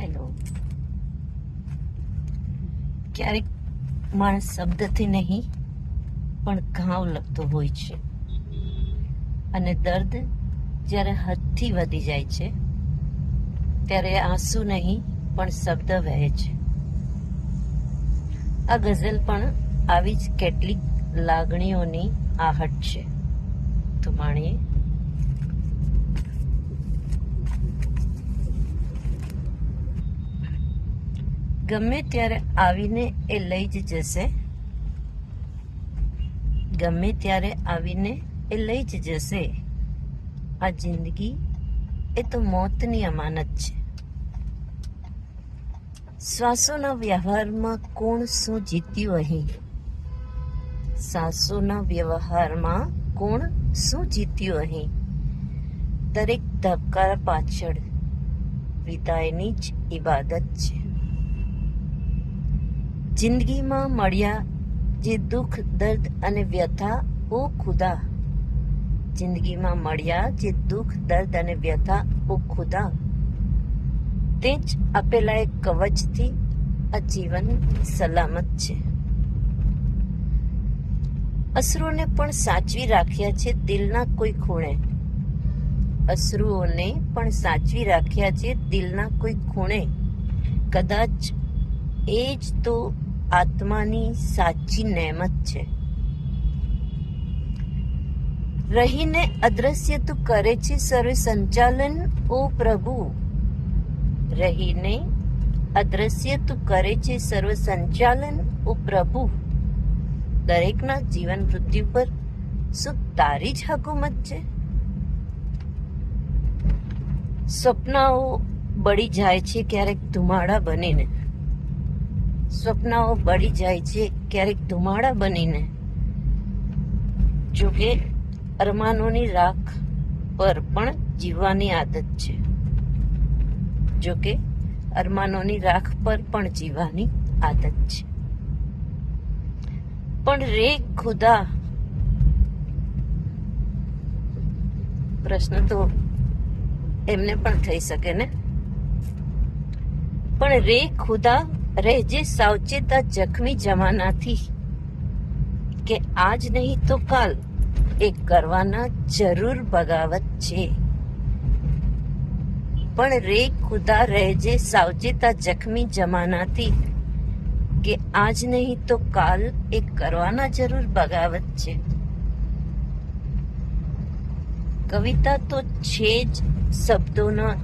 Hello. ક્યારેક માણસ શબ્દથી નહીં પણ ઘાવ લગતો હોય છે, અને દર્દ જ્યારે હદથી વધી જાય છે ત્યારે આંસુ નહીં પણ શબ્દ વહે છે. આ ગઝલ પણ આવી જ કેટલીક લાગણીઓની આહટ છે. તો માણીએ. ગમે ત્યારે આવીને એ લઈ જ જશે, ગમે ત્યારે આવીને એ લઈ જ જશે. આ જિંદગી એ તો મોતની અમાનત છે. શ્વાસોના વ્યવહારમાં કોણ શું જીત્યું અહીં? શ્વાસોના વ્યવહારમાં કોણ શું જીત્યું અહીં? દરેક ધબકાર પાછળ વિદાયની જ ઇબાદત છે. જિંદગીમાં મળ્યા જે દુઃખ, દર્દ અને વ્યથા, ઓ ખુદા, જિંદગીમાં મળ્યા જે દુઃખ, દર્દ અને વ્યથા, ઓ ખુદા, તે જ આપેલા એક કવચથી આ જીવન સલામત છે. અશ્રુઓને પણ સાચવી રાખ્યા છે દિલના કોઈ ખૂણે, અશ્રુઓને પણ સાચવી રાખ્યા છે દિલના કોઈ ખૂણે. કદાચ એ જ તો આત્માની સાચી નેમત છે. રહીને અદ્રશ્ય તું કરે છે સર્વે સંચાલન, ઓ પ્રભુ, રહીને અદ્રશ્ય તું કરે છે સર્વ સંચાલન, ઓ પ્રભુ. દરેકના જીવન મૃત્યુ પર શું તારી જ હકુમત છે? સપનાઓ બળી જાય છે ક્યારેક ધુમાડા બનીને, સપનાઓ બળી જાય છે ક્યારેક ધુમાડા બનીને. જોકે અરમાનોની રાખ પર પણ જીવવાની આદત છે, જોકે અરમાનોની રાખ પર પણ જીવવાની આદત છે. પણ રે ખુદા, પ્રશ્ન તો એમને પણ થઈ શકે ને. પણ રે ખુદા, રહેજે સાવચેત આ જખમી જમાનાથી, કે આજ નહીં તો કાલ એ કરવાના જરૂર બગાવત છે. પણ રે ખુદા, રહેજે સાવચેત આ જખમી જમાનાથી, કે આજ નહીં તો કાલ એ કરવાના જરૂર બગાવત છે. કવિતા તો છે જ શબ્દોના